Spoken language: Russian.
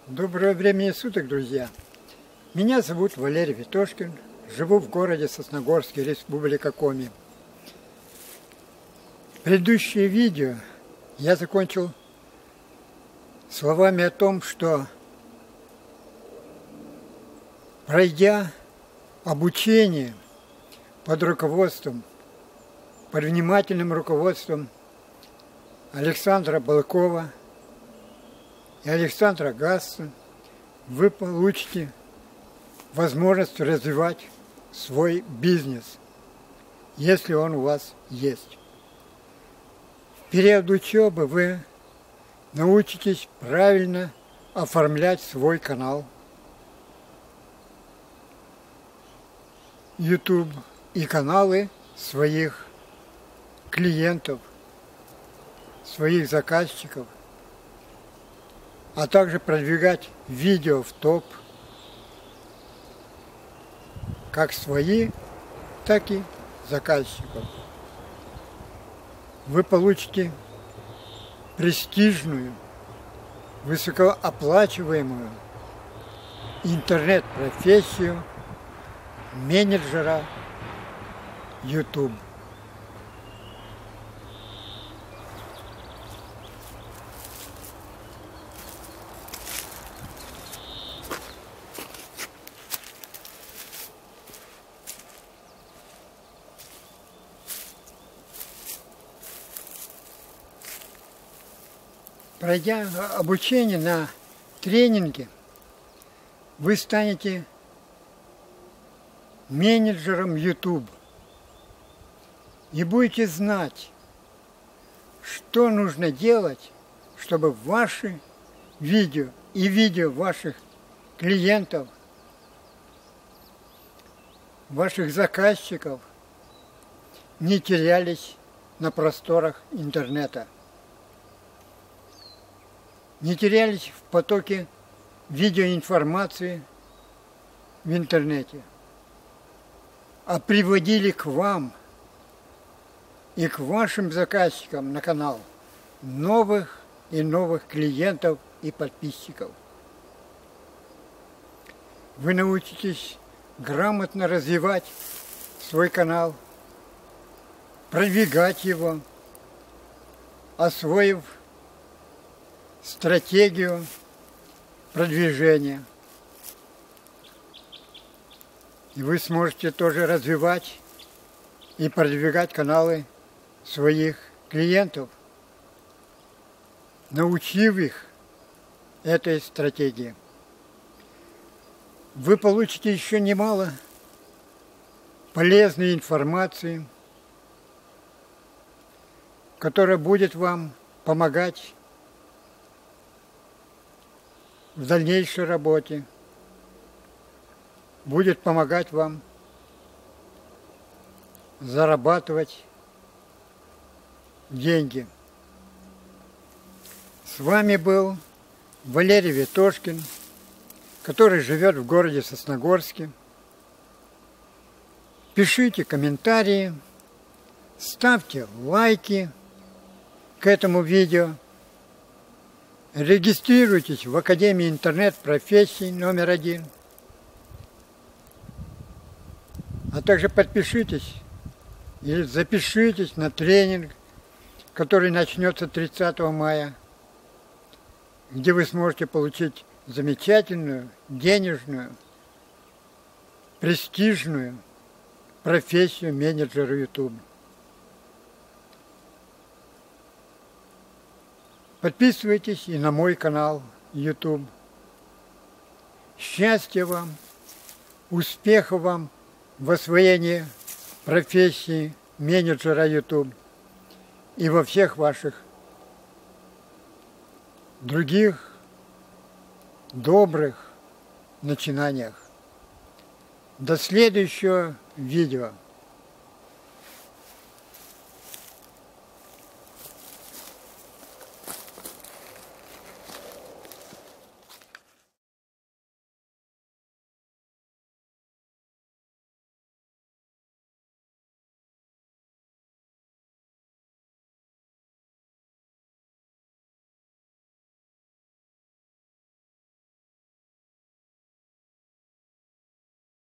Доброго времени суток, друзья! Меня зовут Валерий Ветошкин, живу в городе Сосногорске, Республика Коми. Предыдущее видео я закончил словами о том, что пройдя обучение под внимательным руководством Александра Балкова и Александра Гасса, вы получите возможность развивать свой бизнес, если он у вас есть. В период учебы вы научитесь правильно оформлять свой канал YouTube и каналы своих клиентов, своих заказчиков, а также продвигать видео в топ, как свои, так и заказчиков. Вы получите престижную, высокооплачиваемую интернет-профессию менеджера YouTube. Пройдя обучение на тренинге, вы станете менеджером YouTube и будете знать, что нужно делать, чтобы ваши видео и видео ваших клиентов, ваших заказчиков не терялись на просторах интернета, не терялись в потоке видеоинформации в интернете, а приводили к вам и к вашим заказчикам на канал новых и новых клиентов и подписчиков. Вы научитесь грамотно развивать свой канал, продвигать его, освоив стратегию продвижения. И вы сможете тоже развивать и продвигать каналы своих клиентов, научив их этой стратегии. Вы получите еще немало полезной информации, которая будет вам помогать в дальнейшей работе, будет помогать вам зарабатывать деньги. С вами был Валерий Ветошкин, который живет в городе Сосногорске. Пишите комментарии, ставьте лайки к этому видео. Регистрируйтесь в Академии интернет-профессий номер 1. А также подпишитесь или запишитесь на тренинг, который начнется 30 мая, где вы сможете получить замечательную, денежную, престижную профессию менеджера YouTube. Подписывайтесь и на мой канал YouTube. Счастья вам, успехов вам в освоении профессии менеджера YouTube и во всех ваших других добрых начинаниях. До следующего видео.